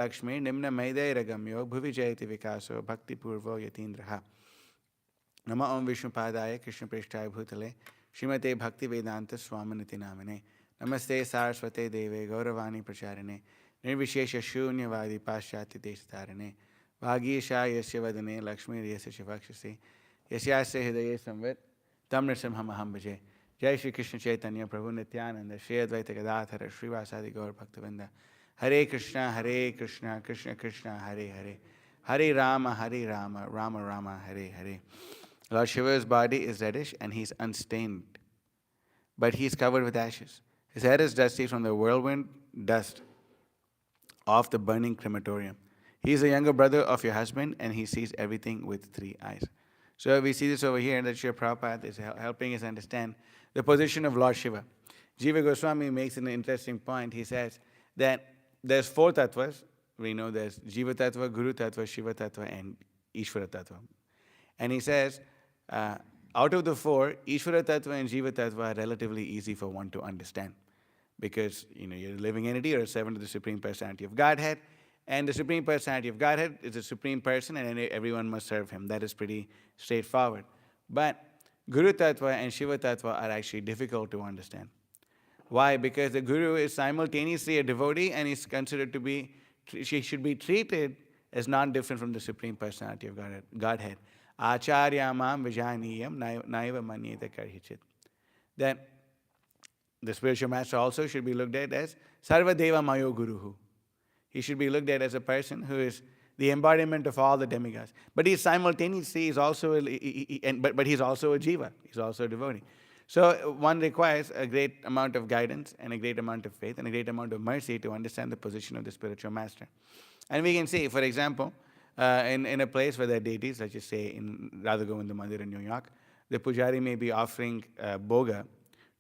Lakshmi Nimna Maidairagamyo Bhuvi Jayati Vikaso Bhakti Purvo Yatindraha. Nama Om Vishnu Padaya Krishna Prishthaya Bhutale Srimate Bhakti Vedanta Swaminiti Namane. Namaste Saraswate Deve Gauravani Pracharane Nirvishesha Shunyavadi paśyati Destarane Bhagisha Yasya Vadane Lakshmi Yasya Shivakshasi Yasyasya Hidaye Samvit Tam Nrsimhamaham Bhaje. Jai Shri Krishna Chaitanya Prabhu Nityananda Shri Advaita Gadadhara Srivasadi Gaur Bhaktavinda. Hare Krishna, Krishna Krishna, Hare Hare. Hare Rama, Rama Rama, Hare Hare. Lord Shiva's body is reddish and he's unstained, but he's covered with ashes. His head is dusty from the whirlwind dust of the burning crematorium. He is the younger brother of your husband and he sees everything with 3 eyes. So we see this over here that Srila Prabhupada is helping us understand the position of Lord Shiva. Jiva Goswami makes an interesting point. He says that there's 4 tattvas. We know there's Jiva tattva, Guru tattva, Shiva tattva, and Ishvara tattva. And he says, out of the 4, Ishvara tattva and Jiva tattva are relatively easy for one to understand. Because you're a living entity or a servant of the Supreme Personality of Godhead. And the Supreme Personality of Godhead is a Supreme Person and everyone must serve Him. That is pretty straightforward. But Guru tattva and Shiva tattva are actually difficult to understand. Why? Because the Guru is simultaneously a devotee and is considered to be, she should be treated as non-different from the Supreme Personality of Godhead. Acharya mam vijaniyam naiva manyeta karhichit. That the spiritual master also should be looked at as sarva deva mayo guruhu. He should be looked at as a person who is the embodiment of all the demigods. But he simultaneously is also, but he's also a jiva. He's also a devotee. So one requires a great amount of guidance and a great amount of faith and a great amount of mercy to understand the position of the spiritual master. And we can see, for example, in a place where there are deities, let's just say in Radha Govinda Mandir in New York, the pujari may be offering bhoga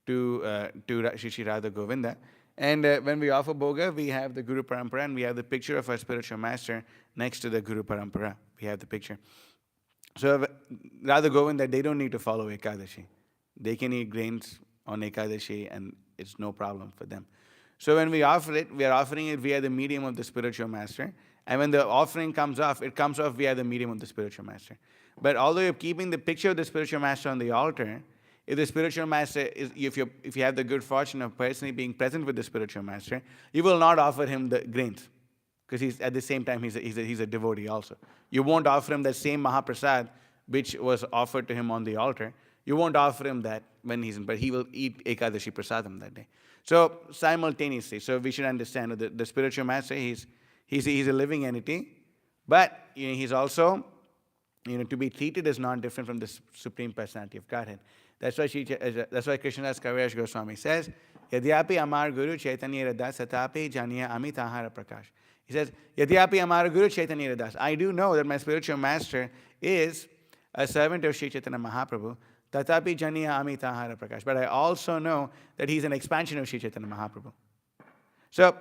to Shri Radha Govinda. And when we offer bhoga, we have the Guru Parampara and we have the picture of our spiritual master next to the Guru Parampara. We have the picture. So Radha Govinda, they don't need to follow Ekadashi. They can eat grains on Ekadashi and it's no problem for them. So when we offer it, we are offering it via the medium of the spiritual master. And when the offering comes off, it comes off via the medium of the spiritual master. But although you're keeping the picture of the spiritual master on the altar, if the spiritual master is, if you have the good fortune of personally being present with the spiritual master, you will not offer him the grains, because he's at the same time he's a devotee also. You won't offer him that same Mahaprasad which was offered to him on the altar. You won't offer him that when he's in, but he will eat Ekadashi Prasadam that day. So simultaneously, so we should understand that the spiritual master, he's a living entity, but he's also to be treated as non-different from the Supreme Personality of Godhead. That's why Krishnadas Kaviraj Goswami says, Yadyapi Amar Guru Chaitanya Radas Satapi Janiya Amitahara Prakash. He says, Yadyapi Amar Guru Chaitanya Radas. I do know that my spiritual master is a servant of Sri Chaitanya Mahaprabhu, Tatapi Janiya Amitahara Prakash. But I also know that he's an expansion of Sri Chaitanya Mahaprabhu. So,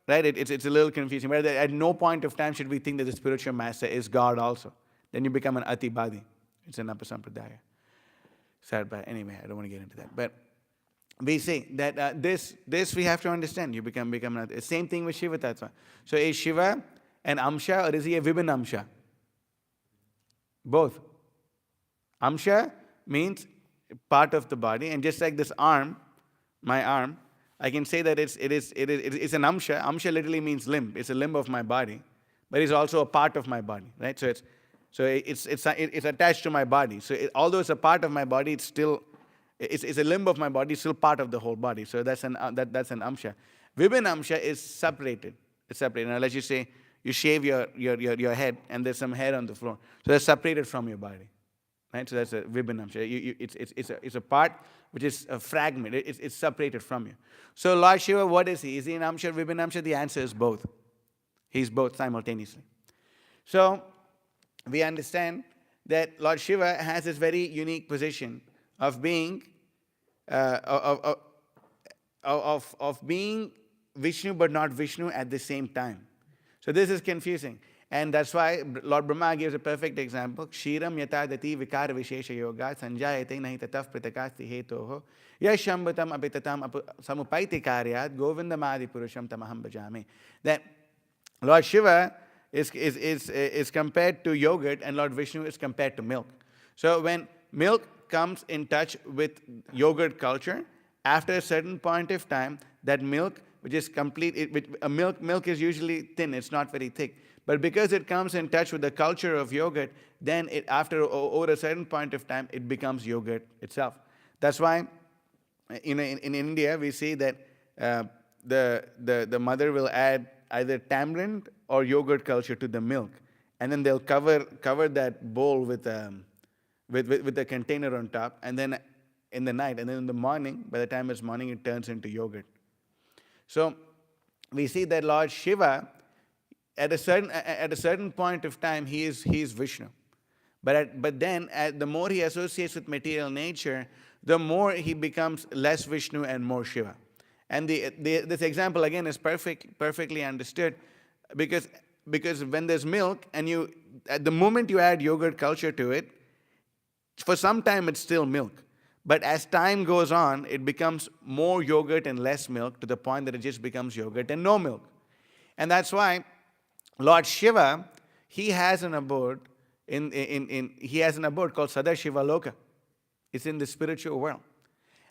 right, it's a little confusing. But at no point of time should we think that the spiritual master is God also. Then you become an Atibadi. It's an Apasampradaya. Sad, but anyway, I don't want to get into that. But we say that this we have to understand. You become another. Same thing with Shiva Tattva. So is Shiva an Amsha or is he a Vibhin Amsha? Both. Amsha means part of the body, and just like this arm, my arm, I can say that it's an Amsha. Amsha literally means limb. It's a limb of my body, but it's also a part of my body, right? So it's attached to my body. So although it's a part of my body, it's a limb of my body, it's still part of the whole body. So that's an Amsha. Vibhin Amsha is separated. It's separated. Now let's just say you shave your head and there's some hair on the floor. So that's separated from your body. Right? So that's a Vibhin Amsha. It's a part which is a fragment. It's separated from you. So Lord Shiva, what is he? Is he an Amsha or Vibhin Amsha? The answer is both. He's both simultaneously. So we understand that Lord Shiva has this very unique position of being being Vishnu but not Vishnu at the same time. So this is confusing. And that's why Lord Brahma gives a perfect example. Kshiram yatadati vikara vishesha yoga sanjayate nahi tataf pritakasti hetoho yashambatam apitatam samupaiti karyat govindamadi purusham tamaham bhajami. That Lord Shiva is compared to yogurt, and Lord Vishnu is compared to milk. So when milk comes in touch with yogurt culture, after a certain point of time, that milk, which is milk is usually thin, it's not very thick. But because it comes in touch with the culture of yogurt, then over a certain point of time, it becomes yogurt itself. That's why in India, we see that the mother will add either tamarind or yogurt culture to the milk, and then they'll cover that bowl with a container on top, and then in the night, and then in the morning, by the time it's morning, it turns into yogurt. So we see that Lord Shiva, at a certain point of time, he is Vishnu. But then, the more he associates with material nature, the more he becomes less Vishnu and more Shiva. And this example again is perfectly understood, because when there's milk, and at the moment you add yogurt culture to it, for some time it's still milk. But as time goes on, it becomes more yogurt and less milk, to the point that it just becomes yogurt and no milk. And that's why Lord Shiva, he has an abode called Sadashiva Loka. It's in the spiritual world.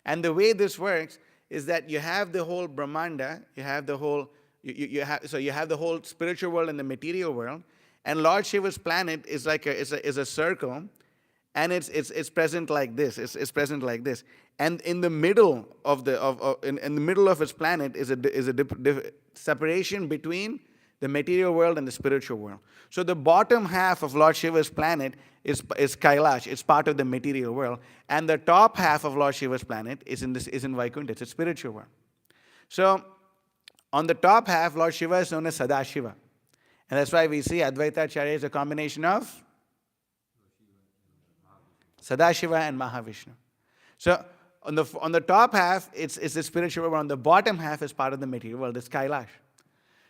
And the way this works is that you have the whole Brahmanda, you have the whole spiritual world and the material world, and Lord Shiva's planet is like a circle, and it's present like this. It's present like this, and in the middle of in the middle of its planet is a separation between the material world and the spiritual world. So the bottom half of Lord Shiva's planet is Kailash. It's part of the material world, and the top half of Lord Shiva's planet is in Vaikuntha. It's a spiritual world. So on the top half, Lord Shiva is known as Sadashiva, and that's why we see Advaita Acharya is a combination of Sadashiva and Mahavishnu. So on the top half, it's the spiritual world. On the bottom half is part of the material world. It's Kailash.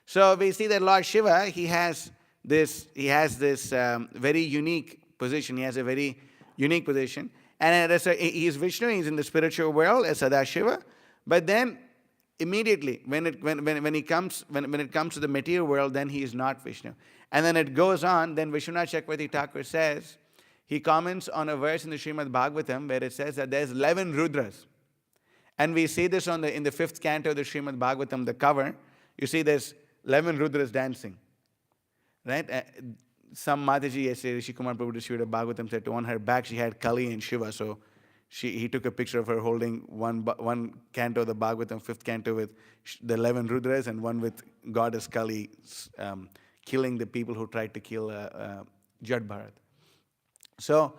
So we see that Lord Shiva, he has this very unique position. He has a very unique position, and he is Vishnu. He's in the spiritual world as Sadashiva. But then immediately, when it comes to the material world, then he is not Vishnu. And then it goes on. Then Vishwanath Thakur says, he comments on a verse in the Srimad Bhagavatam where it says that there's 11 Rudras. And we see this in the 5th canto of the Srimad Bhagavatam, the cover. You see there's 11 Rudras dancing. Right? Some Mataji, yesterday, Rishi Kumar Prabhu distributed Bhagavatam, said on her back she had Kali and Shiva. So he took a picture of her holding one canto of the Bhagavatam, 5th canto, with the 11 Rudras, and one with goddess Kali killing the people who tried to kill Jad Bharat. So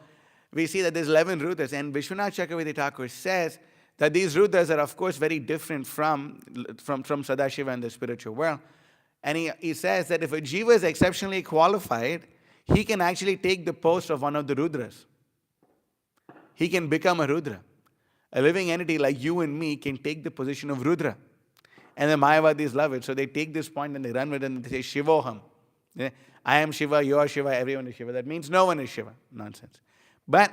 we see that there's 11 Rudras, and Vishwanath Chakravarti Thakur says that these Rudras are of course very different from Sadashiva and the spiritual world. And he says that if a jiva is exceptionally qualified, he can actually take the post of one of the Rudras. He can become a Rudra. A living entity like you and me can take the position of Rudra. And the Mayavadis love it. So they take this point and they run with it and they say, Shivoham. I am Shiva, you are Shiva, everyone is Shiva. That means no one is Shiva. Nonsense. But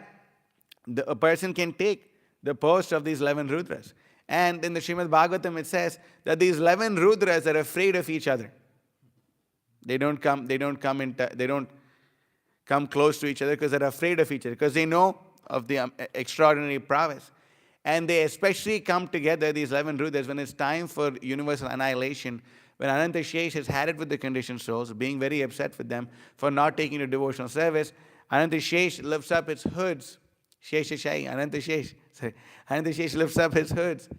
a person can take the post of these 11 Rudras. And in the Srimad Bhagavatam it says that these 11 Rudras are afraid of each other. They don't come close to each other because they're afraid of each other, because they know of the extraordinary prowess. And they especially come together, these 11 Rudras, when it's time for universal annihilation, when Ananta Shesh has had it with the conditioned souls, being very upset with them for not taking to devotional service, Ananta Shesh lifts up its hoods. Ananta Shesh lifts up his hoods,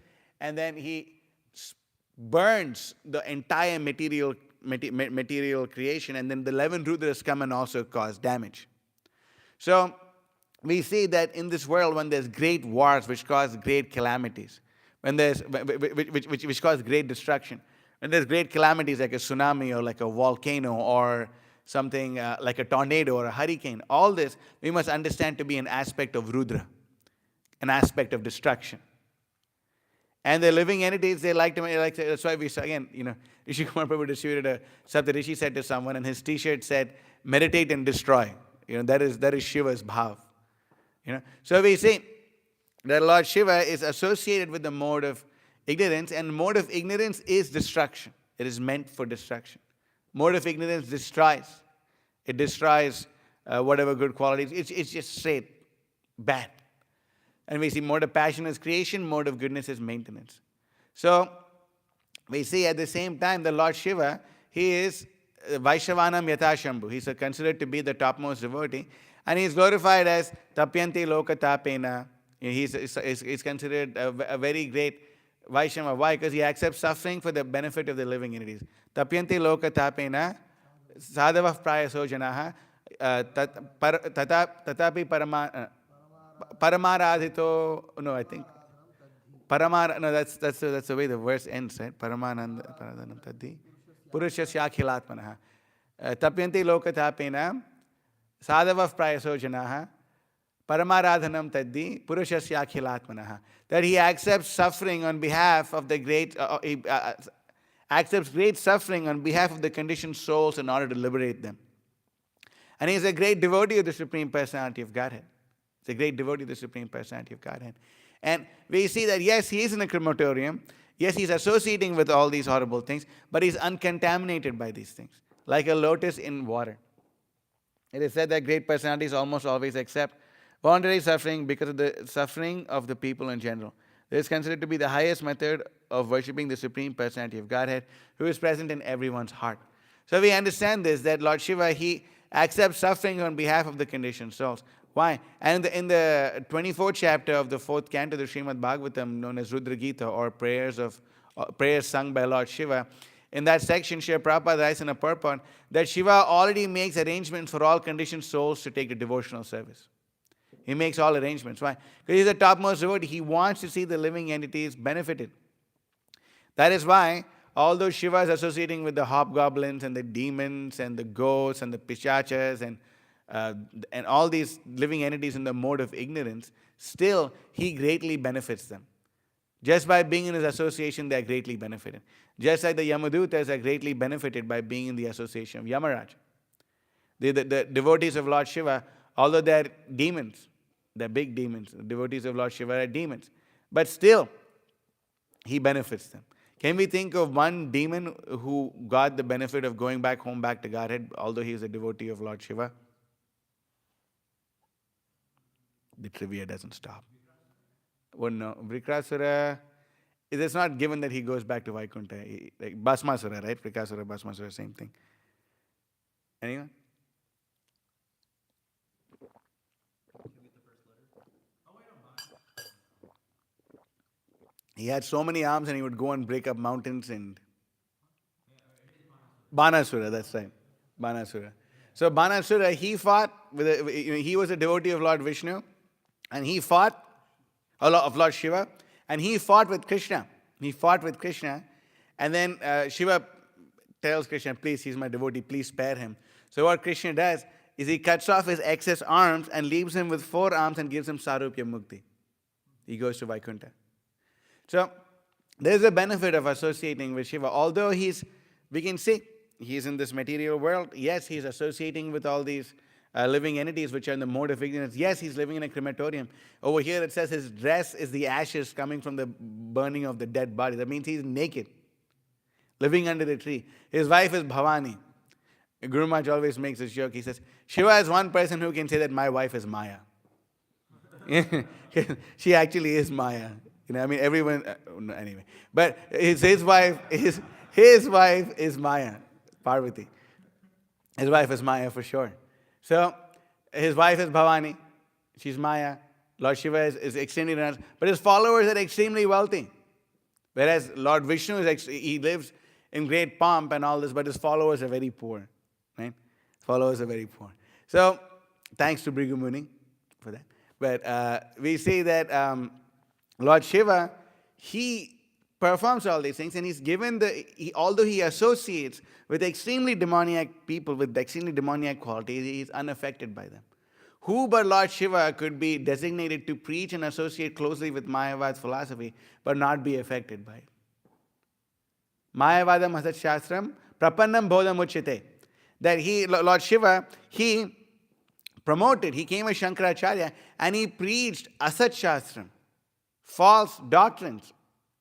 and then he burns the entire material creation, and then the 11 Rudras come and also cause damage. So we see that in this world, when there's great wars which cause great calamities, which cause great destruction, when there's great calamities like a tsunami or like a volcano or something like a tornado or a hurricane, all this we must understand to be an aspect of Rudra, an aspect of destruction. And the living entities, they like to, that's why we saw, again, Rishi Kumar Prabhu distributed a Saptarishi said to someone, and his t-shirt said, meditate and destroy. That is Shiva's bhav. So we see that Lord Shiva is associated with the mode of ignorance, and mode of ignorance is destruction. It is meant for destruction. Mode of ignorance destroys. It destroys whatever good qualities. It's just straight bad. And we see mode of passion is creation, mode of goodness is maintenance. So we see at the same time the Lord Shiva, he is Vaishnavanam Yatha Shambhu. He's considered to be the topmost devotee. And he is glorified as Tapyanti Loka Tapena. He's considered a very great Vaishnava. Why? Because he accepts suffering for the benefit of the living entities. Tapyanti Loka Tapena Sadhava Prayaso Janaha Tatapi Paramaradhito. No, I think. No, that's the way the verse ends, right? Paramananda Paradhanam Taddi. Purushasya Akhilatmanaha. Tapyanti Loka Tapena Sadhava Prayaso Janaha Paramaradhanam Taddi Purushasya Akhilatmanaha. That he accepts suffering on behalf of the great, accepts great suffering on behalf of the conditioned souls in order to liberate them. And he is a great devotee of the Supreme Personality of Godhead. He's a great devotee of the Supreme Personality of Godhead. And we see that, yes, he is in a crematorium. Yes, he's associating with all these horrible things, but he's uncontaminated by these things, like a lotus in water. It is said that great personalities almost always accept voluntary suffering because of the suffering of the people in general. This is considered to be the highest method of worshipping the Supreme Personality of Godhead, who is present in everyone's heart. So we understand this, that Lord Shiva, he accepts suffering on behalf of the conditioned souls. Why? And in the 24th chapter of the 4th canto of the Srimad Bhagavatam, known as Rudra Gita, or prayers sung by Lord Shiva, in that section, Srila Prabhupada writes in a purport that Shiva already makes arrangements for all conditioned souls to take the devotional service. He makes all arrangements. Why? Because he's the topmost devotee. He wants to see the living entities benefited. That is why, although Shiva is associating with the hobgoblins and the demons and the ghosts and the pichachas and all these living entities in the mode of ignorance, still he greatly benefits them. Just by being in his association, they are greatly benefited. Just like the Yamadutas are greatly benefited by being in the association of Yamaraj. The devotees of Lord Shiva, although they are demons, they're big demons, the devotees of Lord Shiva are demons, but still he benefits them. Can we think of one demon who got the benefit of going back home, back to Godhead, although he is a devotee of Lord Shiva? The trivia doesn't stop. Well, no, Vrikrasura, it is not given that he goes back to Vaikuntha. Like Bhasmasura, right? Vrikrasura, Bhasmasura, same thing. Anyone? He had so many arms and he would go and break up mountains and... Banasura, that's right. Banasura. So Banasura, he fought with he was a devotee of Lord Vishnu, and he fought of Lord Shiva, and he fought with Krishna. He fought with Krishna, and then Shiva tells Krishna, please, he's my devotee, please spare him. So what Krishna does is he cuts off his excess arms and leaves him with 4 arms and gives him Sarupya Mukti. He goes to Vaikuntha. So there's a benefit of associating with Shiva. Although we can see he's in this material world, yes, he's associating with all these living entities which are in the mode of ignorance. Yes, he's living in a crematorium. Over here it says his dress is the ashes coming from the burning of the dead body. That means he's naked, living under the tree. His wife is Bhavani. Guru Maharaj always makes this joke. He says, Shiva is one person who can say that my wife is Maya. She actually is Maya. I mean, everyone, no, anyway. But his wife is Maya, Parvati. His wife is Maya for sure. So, his wife is Bhavani. She's Maya. Lord Shiva is extremely rich. But his followers are extremely wealthy. Whereas Lord Vishnu, he lives in great pomp and all this, but his followers are very poor. Right? His followers are very poor. So, thanks to Bhrigu Muni for that. But we see that Lord Shiva, he performs all these things, and he's given although he associates with extremely demoniac people, with extremely demoniac qualities, he is unaffected by them. Who but Lord Shiva could be designated to preach and associate closely with Mayavada philosophy, but not be affected by it? Mayavadam Asat Shastram Prapannam Bodham Uchite. That Lord Shiva, he promoted, he came as Shankaracharya, and he preached Asat Shastram, false doctrines,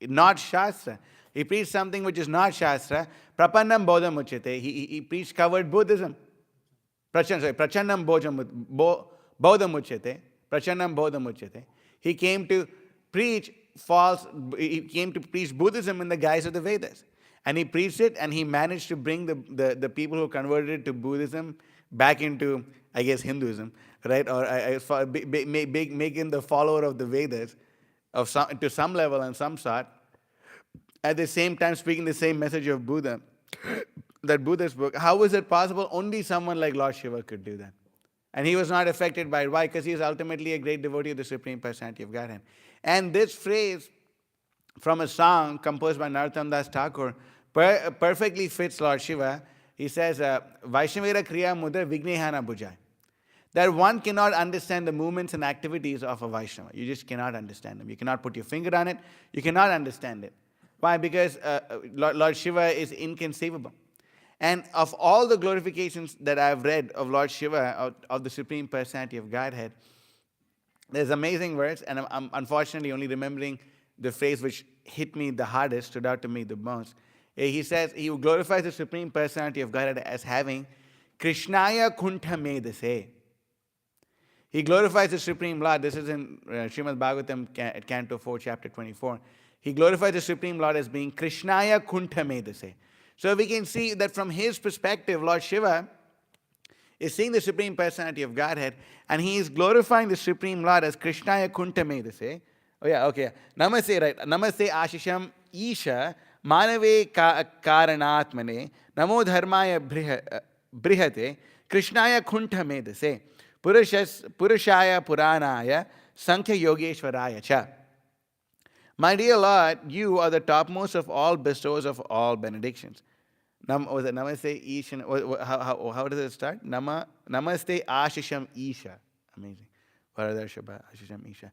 not Shastra. He preached something which is not Shastra. Prapannam bodham uchyate. He preached covered Buddhism. Prachandam bodham uchyate. Prachandam bodham uchyate. He came to preach he came to preach Buddhism in the guise of the Vedas. And he preached it, and he managed to bring the people who converted to Buddhism back into, I guess, Hinduism, right? Or make him the follower of the Vedas to some level and some sort. At the same time, speaking the same message of Buddha that Buddha spoke. How is it possible? Only someone like Lord Shiva could do that. And he was not affected by it. Why? Because he is ultimately a great devotee of the Supreme Personality of Godhead. And this phrase from a song composed by Narottam Das Thakur perfectly fits Lord Shiva. He says, Vaishnavera Kriya Mudra Vignehana Bhujai. That one cannot understand the movements and activities of a Vaishnava. You just cannot understand them. You cannot put your finger on it. You cannot understand it. Why? Because Lord Shiva is inconceivable. And of all the glorifications that I've read of Lord Shiva, of the Supreme Personality of Godhead, there's amazing words, and I'm unfortunately only remembering the phrase which hit me the hardest, stood out to me the most. He says, he glorifies the Supreme Personality of Godhead as having Krishnaya Kuntha Medase. He glorifies the Supreme Lord. This is in Srimad Bhagavatam, Canto 4, Chapter 24. He glorifies the Supreme Lord as being Krishnaya Kuntha Medase. So we can see that from his perspective, Lord Shiva is seeing the Supreme Personality of Godhead, and he is glorifying the Supreme Lord as Krishnaya Kuntha Medase. Oh yeah, okay. Namaste, right? Namaste Ashisham Isha Manave Karanatmane Namo Dharmaya Brihate Krishnaya Kuntha Medase Purushaya Puranaya Sankhya Yogeshwaraya Cha. My dear Lord, you are the topmost of all bestowers of all benedictions. Namaste Isha. How does it start? Namaste Ashisham Isha. Amazing. Varadar Ashisham Isha.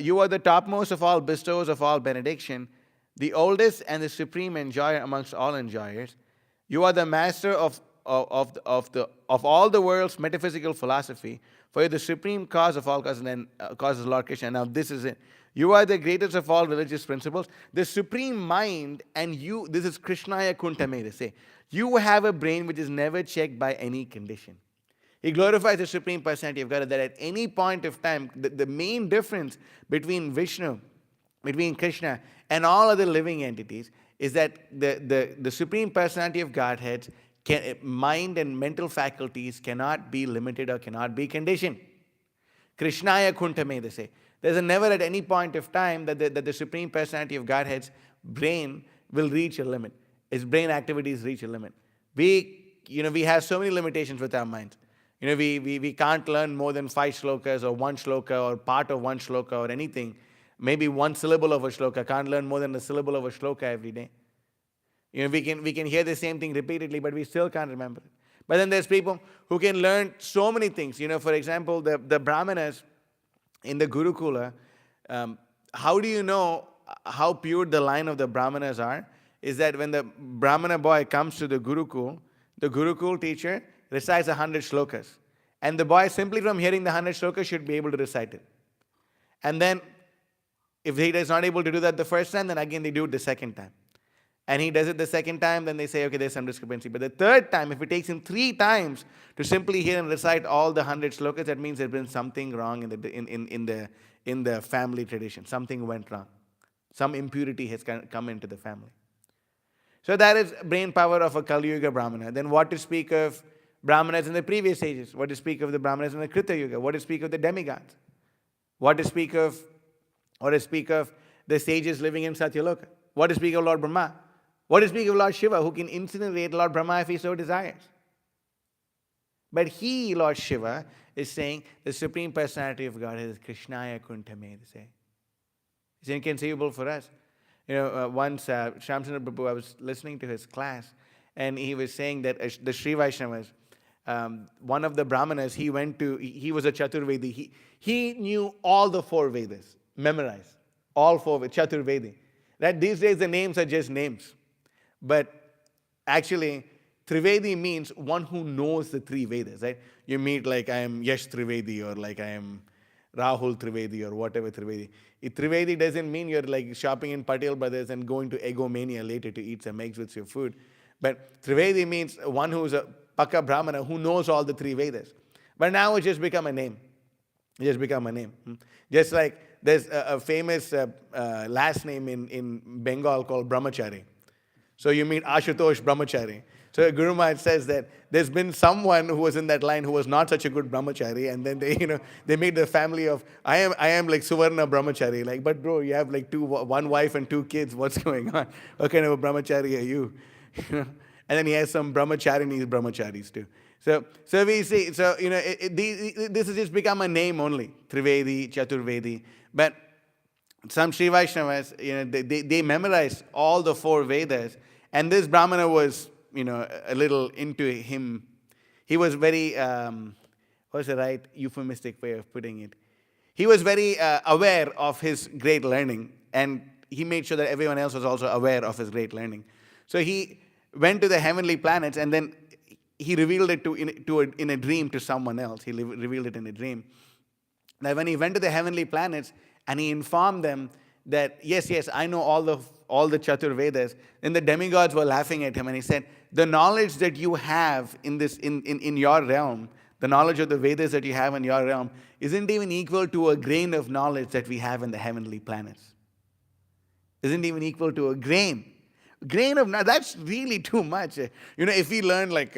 You are the topmost of all bestowers of all benediction, the oldest and the supreme enjoyer amongst all enjoyers. You are the master of all the world's metaphysical philosophy, for you're the supreme cause of all causes, and causes Lord Krishna. Now this is it. You are the greatest of all religious principles, the supreme mind, and you, this is Krishnaya Kuntha Medase. You have a brain which is never checked by any condition. He glorifies the Supreme Personality of God that at any point of time, the main difference between Vishnu, between Krishna, and all other living entities is that the Supreme Personality of Godhead's mind and mental faculties cannot be limited or cannot be conditioned. Krishnaya Kuntha Medase. There's never at any point of time that the Supreme Personality of Godhead's brain will reach a limit. His brain activities reach a limit. We have so many limitations with our minds. We can't learn more than 5 shlokas or 1 shloka or part of 1 shloka or anything. Maybe 1 syllable of a shloka. Can't learn more than a syllable of a shloka every day. We can hear the same thing repeatedly, but we still can't remember it. But then there's people who can learn so many things. For example, the Brahmanas in the Gurukula, how do you know how pure the line of the Brahmanas are? Is that when the Brahmana boy comes to the Gurukul teacher recites 100 shlokas. And the boy, simply from hearing the 100 shlokas, should be able to recite it. And then, if he is not able to do that the first time, then again they do it the second time. And he does it the second time, then they say, okay, there's some discrepancy. But the third time, if it takes him 3 times to simply hear and recite all the 100 shlokas, that means there's been something wrong in the family tradition. Something went wrong. Some impurity has come into the family. So that is brain power of a Kali Yuga Brahmana. Then what to speak of Brahmanas in the previous ages? What to speak of the Brahmanas in the Krita Yuga? What to speak of the demigods? What to speak of the sages living in Satyaloka? What to speak of Lord Brahma? What to speak of Lord Shiva, who can incinerate Lord Brahma if he so desires? But he, Lord Shiva, is saying the Supreme Personality of God is Krishnaya Kuntha Medase. It's inconceivable for us. Once Śiva Prabhu, I was listening to his class, and he was saying that the Sri Vaishnavas, one of the Brahmanas, he was a Chaturvedi. He knew all the 4 Vedas, memorized all 4 Chaturvedi. That these days the names are just names. But actually, Trivedi means one who knows the 3 Vedas, right? You meet like I am Yash Trivedi, or like I am Rahul Trivedi or whatever Trivedi. Trivedi doesn't mean you're like shopping in Patel Brothers and going to egomania later to eat some eggs with your food. But Trivedi means one who's a Paka Brahmana who knows all the three Vedas. But now it's just become a name. It just become a name. Just like there's a famous last name in Bengal called Brahmachari. So you meet Ashutosh Brahmachari. So Guru Maharaj says that there's been someone who was in that line who was not such a good brahmachari, and then they made the family of I am like Suvarna brahmachari. Like, but bro, you have like one wife and 2 kids. What's going on? What kind of a brahmachari are you? And then he has some brahmacharis too. So we see. So this has just become a name only. Trivedi, Chaturvedi, but some Sri Vaishnavas, they memorized all the 4 Vedas, and this Brahmana was a little into him. He was very, what's the right euphemistic way of putting it? He was very aware of his great learning, and he made sure that everyone else was also aware of his great learning. So he went to the heavenly planets, and then he revealed it in a dream to someone else. He revealed it in a dream. Now, when he went to the heavenly planets, and he informed them that, yes, I know all the Chatur Vedas, then the demigods were laughing at him, and he said, the knowledge that you have in your realm, the knowledge of the Vedas that you have in your realm, isn't even equal to a grain of knowledge that we have in the heavenly planets. Isn't even equal to a grain. Grain of knowledge, that's really too much. If we learn like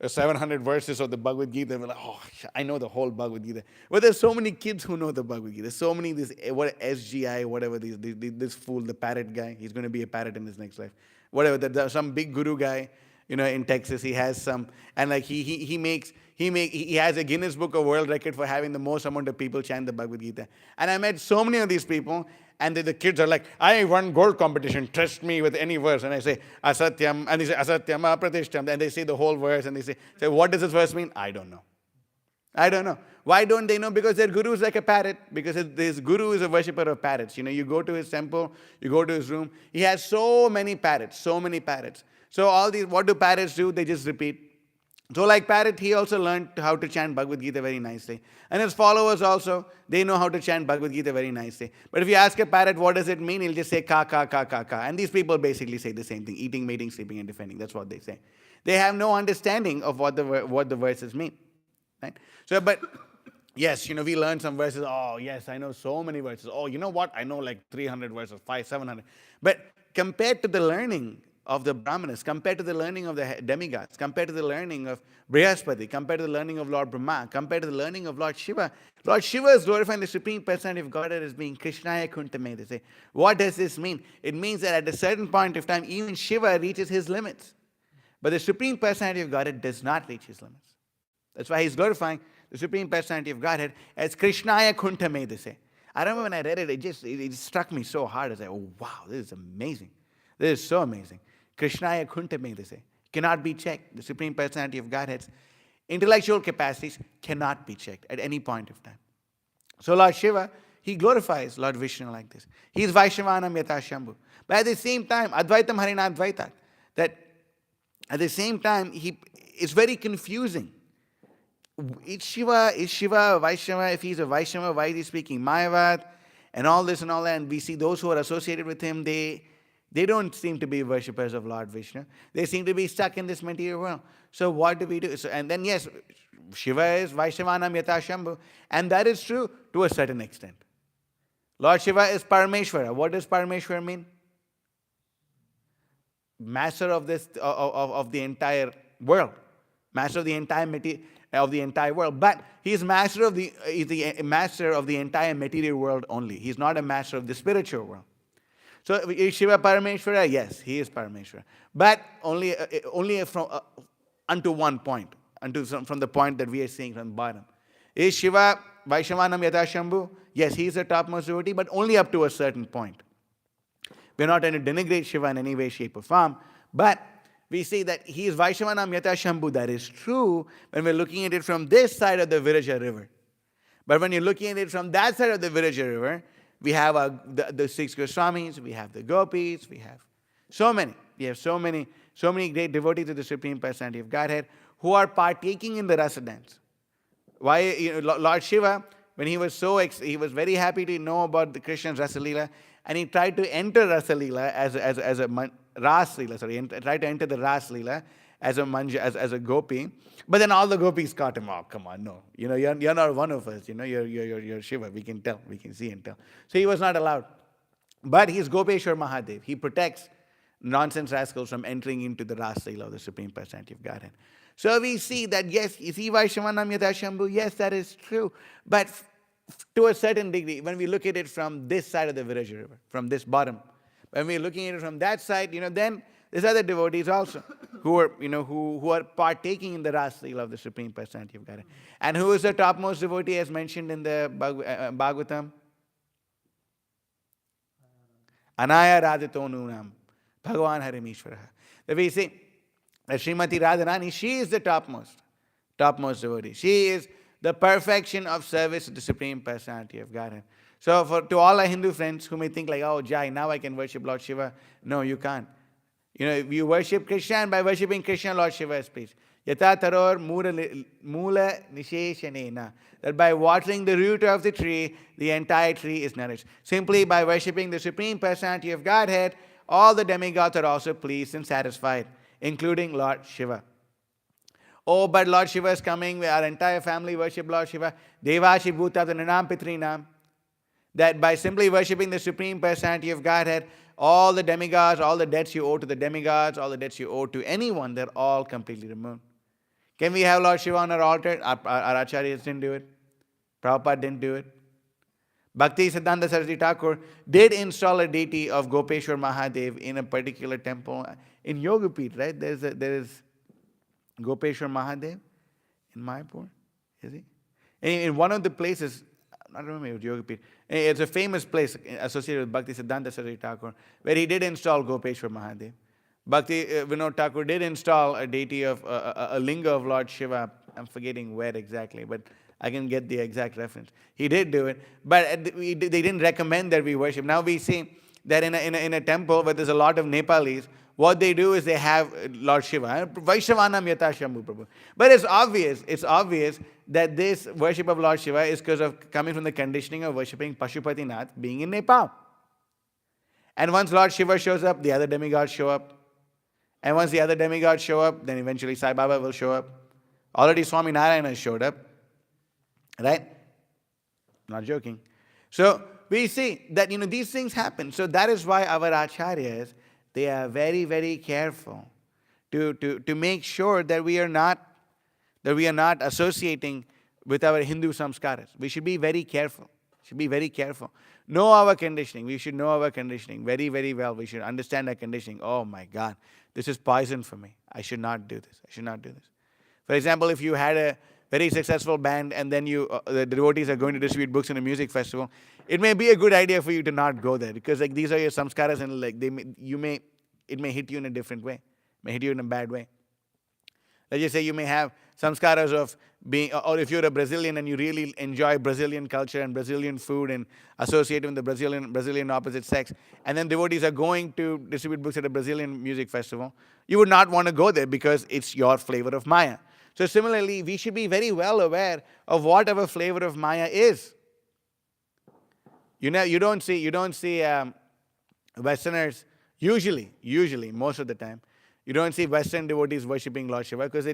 700 verses of the Bhagavad Gita, we're like, oh, I know the whole Bhagavad Gita. But there's so many kids who know the Bhagavad Gita. There's so many, SGI, whatever, this fool, the parrot guy, he's going to be a parrot in his next life. Whatever, there's some big guru guy, in Texas, he has some, and like he has a Guinness Book of World Record for having the most amount of people chant the Bhagavad Gita. And I met so many of these people, and the kids are like, I won gold competition, trust me with any verse. And I say, Asatyam, and they say, Asatyam, Apratishtam, and they say the whole verse, and they say, what does this verse mean? I don't know. Why don't they know? Because their guru is like a parrot, because this guru is a worshipper of parrots. You go to his temple, you go to his room, he has so many parrots. So all these, what do parrots do? They just repeat. So like parrot, he also learned how to chant Bhagavad Gita very nicely. And his followers also, they know how to chant Bhagavad Gita very nicely. But if you ask a parrot, what does it mean? He'll just say, ka, ka, ka, ka, ka. And these people basically say the same thing. Eating, mating, sleeping, and defending. That's what they say. They have no understanding of what the verses mean. Right? So, but yes, we learn some verses. Oh, yes, I know so many verses. Oh, you know what? I know like 300 verses, 500, 700. But compared to the learning of the Brahmanas, compared to the learning of the demigods, compared to the learning of Brihaspati, compared to the learning of Lord Brahma, compared to the learning of Lord Shiva. Lord Shiva is glorifying the Supreme Personality of Godhead as being Krishnāya-cakrānila-dhūli-dhūmra. They say, what does this mean? It means that at a certain point of time, even Shiva reaches his limits. But the Supreme Personality of Godhead does not reach his limits. That's why he's glorifying the Supreme Personality of Godhead as Krishnāya-cakrānila-dhūli-dhūmra. They say. I remember when I read it, it struck me so hard. I said, oh wow, this is amazing. This is so amazing. Krishnāya-cakrānila-dhūli-dhūmra, they say. Cannot be checked. The Supreme Personality of Godhead's intellectual capacities cannot be checked at any point of time. So Lord Shiva, he glorifies Lord Vishnu like this. He is Vaishnavanam Yatha Shambhu. But at the same time, Advaitam Harina Advaita. That at the same time, it's very confusing. Is Shiva Vaishnava? If he's a Vaishnava, why is he speaking Mayavad and all this and all that? And we see those who are associated with him, they don't seem to be worshippers of Lord Vishnu. They seem to be stuck in this material world. So what do we do? So, and then yes, Shiva is Vaishnavanam Yatha Shambhu. And that is true to a certain extent. Lord Shiva is Parameshwara. What does Parameshwara mean? Master of this of the entire world. Master of the entire world. But he is master of the entire material world only. He's not a master of the spiritual world. So is Shiva Parameshwara? Yes, he is Parameshwara. But only from unto one point, from the point that we are seeing from the bottom. Is Shiva Vaishnavanam Yatha Shambhu? Yes, he is the topmost devotee, but only up to a certain point. We're not trying to denigrate Shiva in any way, shape, or form, but we see that he is Vaishnavanam Yatha Shambhu. That is true when we're looking at it from this side of the Viraja river. But when you're looking at it from that side of the Viraja river, we have the 6 Goswamis, we have the Gopis, we have so many. We have so many great devotees of the Supreme Personality of Godhead who are partaking in the rasa dance. Why? Lord Shiva, when he was he was very happy to know about the Krishna's Rasa Leela, and he tried to enter Rasa Leela as a Ras Leela, sorry, tried to enter the Ras Leela as a gopi, but then all the gopis caught him. Oh, come on, no, you're not one of us. You're Shiva. We can tell, we can see and tell. So he was not allowed. But he's Gopeshwar Mahadev. He protects nonsense rascals from entering into the Rasa Leela of the Supreme Personality of Godhead. So we see that, yes, is he Vaishnavanam Yata Shambhu? Yes, that is true. But to a certain degree, when we look at it from this side of the Viraja River, from this bottom, when we're looking at it from that side, then there's other devotees also who are partaking in the Rasa Leela of the Supreme Personality of Godhead. And who is the topmost devotee as mentioned in the Bhagavatam? Anaya Radhitonunam, Bhagavan Harimishwaraha. That we say that Srimati Radharani, she is the topmost devotee. She is the perfection of service to the Supreme Personality of Godhead. So to all our Hindu friends who may think like, oh, Jai, now I can worship Lord Shiva. No, you can't. You worship Krishna, and by worshipping Krishna, Lord Shiva is pleased. Yata taror mula nisheshanena. That by watering the root of the tree, the entire tree is nourished. Simply by worshipping the Supreme Personality of Godhead, all the demigods are also pleased and satisfied, including Lord Shiva. Oh, but Lord Shiva is coming, our entire family worship Lord Shiva. Devashi bhuta nanam pitrinam. That by simply worshipping the Supreme Personality of Godhead, all the demigods, all the debts you owe to the demigods, all the debts you owe to anyone, they're all completely removed. Can we have Lord Shiva on our altar? Our acharyas didn't do it. Prabhupada didn't do it. Bhakti Siddhanta Saraswati Thakur did install a deity of Gopeshwar Mahadev in a particular temple. In Yogapith, right? There is Gopeshwar Mahadev in Mayapur. Is he? In one of the places, I don't remember, Yogapith. It's a famous place associated with Bhakti Siddhanta Saraswati Thakur, where he did install Gopeshwar Mahadev. Bhakti Vinod Thakur did install a deity of a linga of Lord Shiva. I'm forgetting where exactly, but I can get the exact reference. He did do it, but they didn't recommend that we worship. Now we see that in a temple where there's a lot of Nepalis, what they do is they have Lord Shiva, Vaishnavanam Yata Shambhu Prabhu. But it's obvious that this worship of Lord Shiva is because of coming from the conditioning of worshipping Pashupatinath being in Nepal. And once Lord Shiva shows up, the other demigods show up. And once the other demigods show up, then eventually Sai Baba will show up. Already Swami Narayana has showed up. Right? Not joking. So we see that these things happen. So that is why our acharyas, they are very, very careful to make sure that we are not associating with our Hindu samskaras. We should be very careful. Know our conditioning. We should know our conditioning very, very well. We should understand our conditioning. Oh my God, this is poison for me. I should not do this. For example, if you had a very successful band and then the devotees are going to distribute books in a music festival, it may be a good idea for you to not go there, because these are your samskaras, and it may hit you in a different way. It may hit you in a bad way. Let's just say you may have samskaras of being, or if you're a Brazilian and you really enjoy Brazilian culture and Brazilian food and associate with the Brazilian opposite sex, and then devotees are going to distribute books at a Brazilian music festival, you would not want to go there because it's your flavor of Maya. So similarly, we should be very well aware of what our flavor of Maya is. You don't see Westerners, usually, most of the time, you don't see Western devotees worshipping Lord Shiva because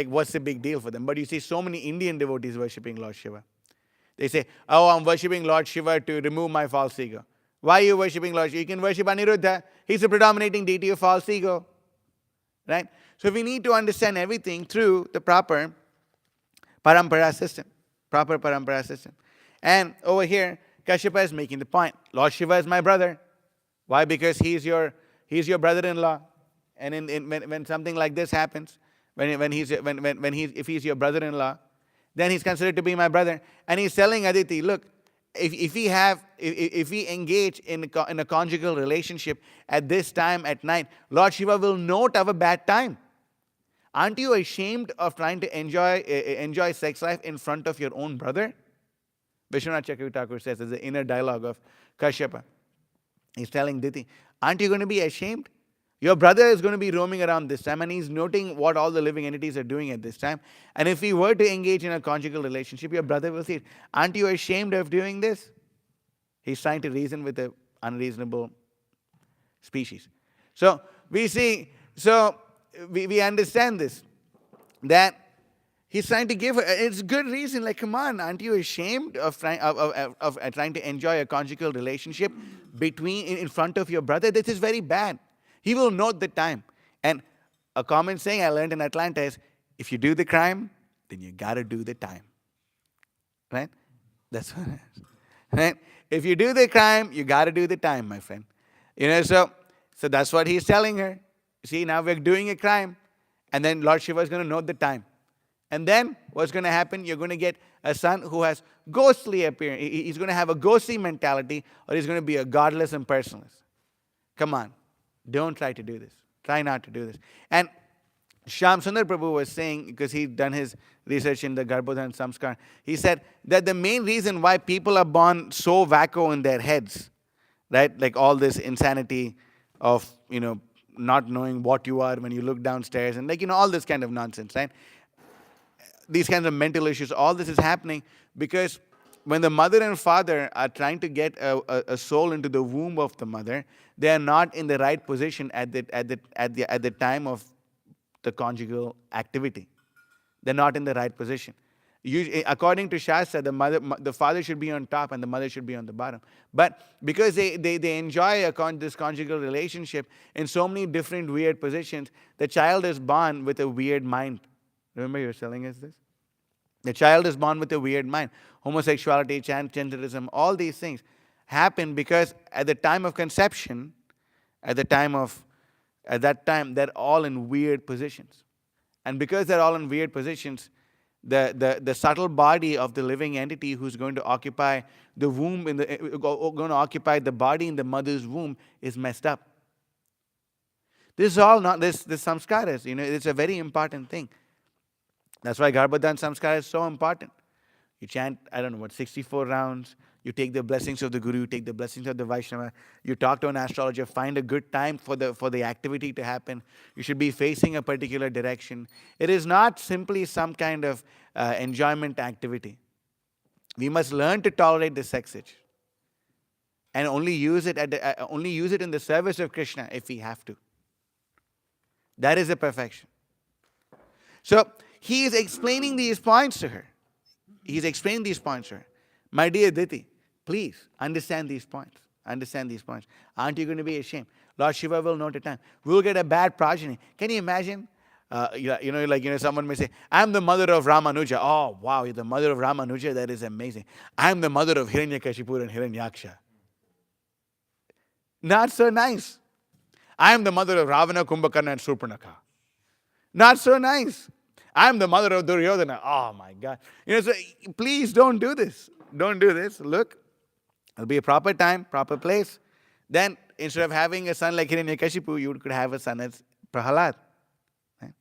what's the big deal for them? But you see so many Indian devotees worshipping Lord Shiva. They say, oh, I'm worshipping Lord Shiva to remove my false ego. Why are you worshipping Lord Shiva? You can worship Aniruddha. He's the predominating deity of false ego. Right? So we need to understand everything through the proper parampara system. And over here, Kashyapa is making the point. Lord Shiva is my brother. Why? Because he's your brother-in-law. And when something like this happens, if he's your brother-in-law, then he's considered to be my brother. And he's telling Aditi, look, if we engage in a conjugal relationship at this time at night, Lord Shiva will note our bad time. Aren't you ashamed of trying to enjoy sex life in front of your own brother? Vishwanath Chakravarti Thakur says, there's the inner dialogue of Kashyapa. He's telling Diti, aren't you going to be ashamed? Your brother is going to be roaming around this time, and he's noting what all the living entities are doing at this time. And if he were to engage in a conjugal relationship, your brother will see it. Aren't you ashamed of doing this? He's trying to reason with an unreasonable species. So we see, we understand this, that he's trying to give her, it's good reason, like, come on, aren't you ashamed of trying to enjoy a conjugal relationship in front of your brother? This is very bad. He will note the time. And a common saying I learned in Atlanta is, if you do the crime, then you got to do the time. Right? That's what it is. Right? If you do the crime, you got to do the time, my friend. So that's what he's telling her. See, now we're doing a crime. And then Lord Shiva is going to note the time. And then what's going to happen? You're going to get a son who has ghostly appearance. He's going to have a ghostly mentality, or he's going to be a godless and personalist. Come on. Don't try to do this. Try not to do this. And Shyam Sundar Prabhu was saying, because he'd done his research in the Garbhodhan Samskar, he said that the main reason why people are born so wacko in their heads, right? Like all this insanity of, not knowing what you are when you look downstairs, and all this kind of nonsense, right? These kinds of mental issues, all this is happening because when the mother and father are trying to get a soul into the womb of the mother, they are not in the right position at the time of the conjugal activity. They're not in the right position. Usually, according to Shastra, the father should be on top and the mother should be on the bottom. But because they enjoy this conjugal relationship in so many different weird positions, the child is born with a weird mind. Remember you were telling us this? The child is born with a weird mind. Homosexuality, transgenderism, all these things happen because at the time of conception, at that time, they're all in weird positions. And because they're all in weird positions, the subtle body of the living entity who's going to occupy the womb, going to occupy the body in the mother's womb is messed up. This is all not, this samskaras, it's a very important thing. That's why Garbhodhan Samskara is so important. You chant, 64 rounds. You take the blessings of the Guru, you take the blessings of the Vaishnava. You talk to an astrologer, find a good time for the activity to happen. You should be facing a particular direction. It is not simply some kind of enjoyment activity. We must learn to tolerate the sex itch, and only use it in the service of Krishna if we have to. That is the perfection. So he is explaining these points to her. My dear Diti, please understand these points. Aren't you going to be ashamed? Lord Shiva will note a time. We'll get a bad progeny. Can you imagine? Someone may say, I'm the mother of Ramanuja. Oh, wow, you're the mother of Ramanuja? That is amazing. I'm the mother of Hiranyakashipu and Hiranyaksha. Not so nice. I am the mother of Ravana, Kumbhakarna, and Surpanakha. Not so nice. I'm the mother of Duryodhana. Oh my God. So please don't do this. Look, it'll be a proper time, proper place. Then instead of having a son like Hiranyakashipu, you could have a son as Prahalad. Right?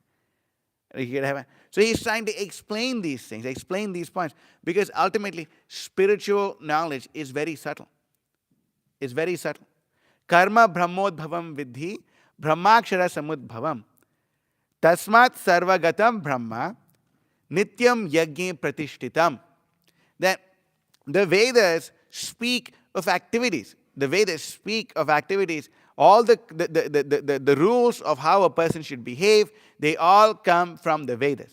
So he's trying to explain these things, explain these points, because ultimately spiritual knowledge is very subtle. It's very subtle. Karma brahmodbhavam vidhi brahmakshara samudbhavam. Tasmat sarvagatam brahma nityam yajñe pratishtitam. That the Vedas speak of activities. All the rules of how a person should behave, they all come from the Vedas.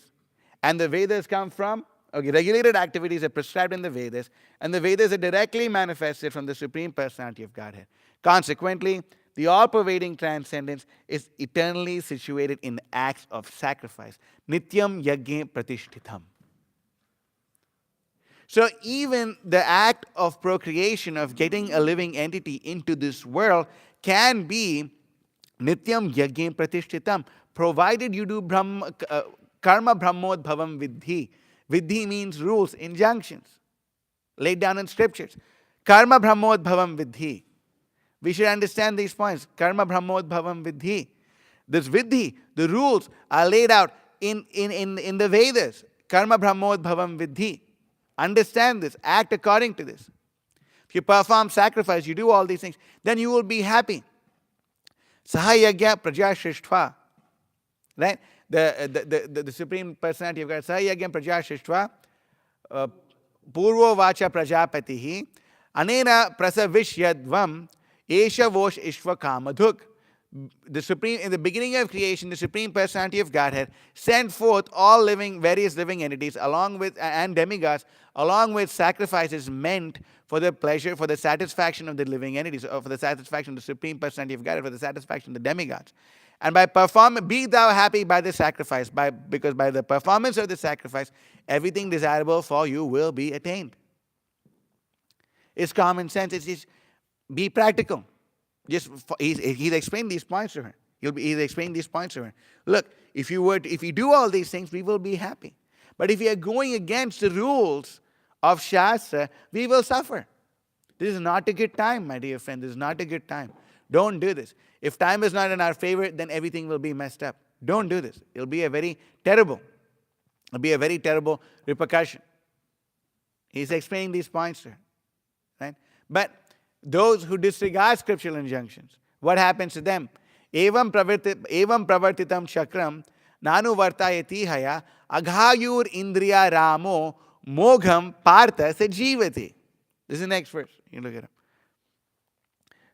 And the Vedas come from, regulated activities are prescribed in the Vedas, and the Vedas are directly manifested from the Supreme Personality of Godhead. Consequently, the all-pervading transcendence is eternally situated in acts of sacrifice. Nityam yajñe pratishtitam. So even the act of procreation, of getting a living entity into this world, can be nityam yajñe pratishtitam, provided you do karma brahmodbhavam vidhi. Vidhi means rules, injunctions, laid down in scriptures. Karma brahmodbhavam vidhi. We should understand these points. Karma brahmodbhavam vidhi. This vidhi, the rules are laid out in the Vedas. Karma brahmodbhavam vidhi. Understand this. Act according to this. If you perform sacrifice, you do all these things, then you will be happy. Sahayagya praja shishtva. Right? The Supreme Personality of God, Sahayagya praja shishtva, purvo vacha prajapatihi, anena prasavishyadvam, esha vosh ishva kamadhuk. The Supreme, in the beginning of creation, the Supreme Personality of Godhead sent forth all various living entities along with, and demigods, along with sacrifices meant for the pleasure, for the satisfaction of the living entities, or for the satisfaction of the Supreme Personality of Godhead, for the satisfaction of the demigods. And by be thou happy by the sacrifice, because by the performance of the sacrifice, everything desirable for you will be attained. It's common sense. It's just be practical. He's explained these points to her. He's explained these points to her. Look, if you do all these things, we will be happy. But if you are going against the rules of Shastra, we will suffer. This is not a good time, my dear friend. This is not a good time. Don't do this. If time is not in our favor, then everything will be messed up. Don't do this. It'll be a very terrible repercussion. He's explaining these points to her. Right? But those who disregard scriptural injunctions, what happens to them? Evam pravartitam chakram nanu vartayati haya aghayur indriya ramo mogham partha sajivati. This is the next verse. You look at it.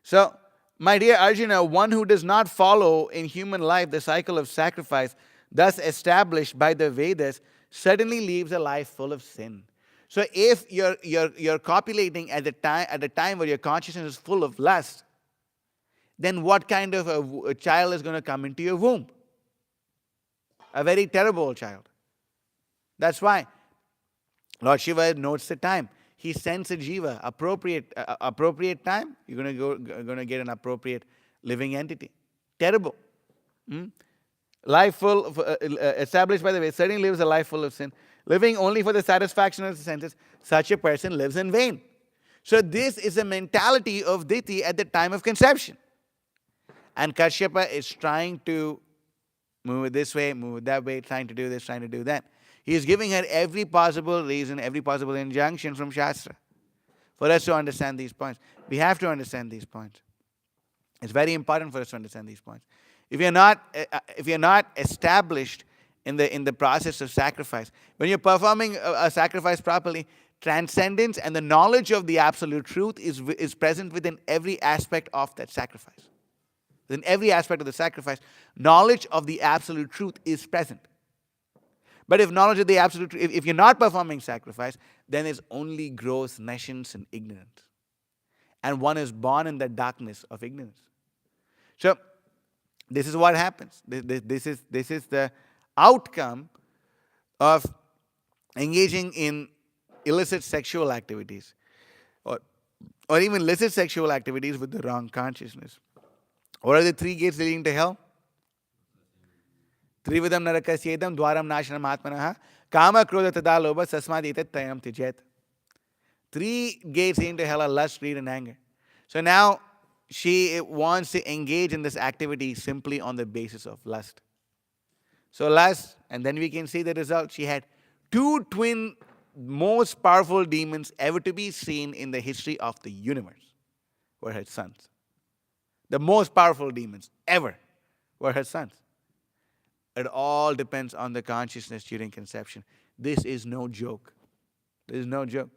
So, my dear Arjuna, one who does not follow in human life the cycle of sacrifice thus established by the Vedas certainly lives a life full of sin. So if you're copulating at the time where your consciousness is full of lust, then what kind of a child is going to come into your womb? A very terrible child. That's why Lord Shiva notes the time. He sends a jiva, appropriate time. You're going to get an appropriate living entity. Terrible. Life full of, established by the way, certainly lives a life full of sin. Living only for the satisfaction of the senses, such a person lives in vain. So this is a mentality of Diti at the time of conception. And Kashyapa is trying to move it this way, move it that way, trying to do this, trying to do that. He is giving her every possible reason, every possible injunction from Shastra for us to understand these points. We have to understand these points. It's very important for us to understand these points. If you're not established in the process of sacrifice, when you're performing a sacrifice properly, transcendence and the knowledge of the absolute truth is present within every aspect of that sacrifice. Within every aspect of the sacrifice, knowledge of the absolute truth is present. But if knowledge of the absolute truth, if you're not performing sacrifice, then it's only gross nescience and ignorance. And one is born in the darkness of ignorance. So, this is what happens. This is the outcome of engaging in illicit sexual activities or even illicit sexual activities with the wrong consciousness. What are the three gates leading to hell? Trividam narakasyedam dwaram nashanam atmanaha kama krodha tada lobha sasmad etat tayam tijet. Three gates leading to hell are lust, greed, and anger. So now she wants to engage in this activity simply on the basis of lust. So lust, and then we can see the result. She had two twin, most powerful demons ever to be seen in the history of the universe were her sons. The most powerful demons ever were her sons. It all depends on the consciousness during conception. This is no joke. This is no joke.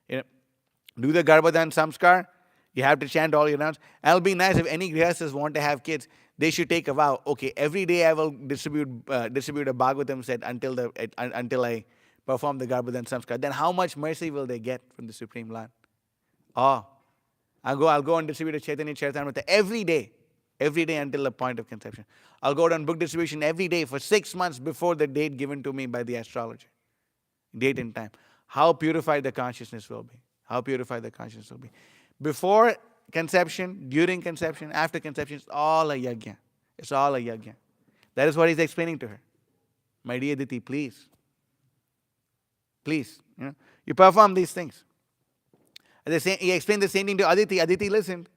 Do the Garbhadan Samskar. You have to chant all your rounds. And it'll be nice if any grihasthas want to have kids, they should take a vow. Okay, every day I will distribute a Bhagavatam set until I perform the Garbhadan Samskar. Then how much mercy will they get from the Supreme Lord? Oh, I'll go and distribute a Chaitanya Charitamrita every day until the point of conception. I'll go down book distribution every day for 6 months before the date given to me by the astrologer. Date and time. How purified the consciousness will be. How purified the consciousness will be. Before conception, during conception, after conception, it's all a yajna. It's all a yajna. That is what he's explaining to her. My dear Diti, please. Please, you perform these things. He explained the same thing to Aditi. Aditi listened.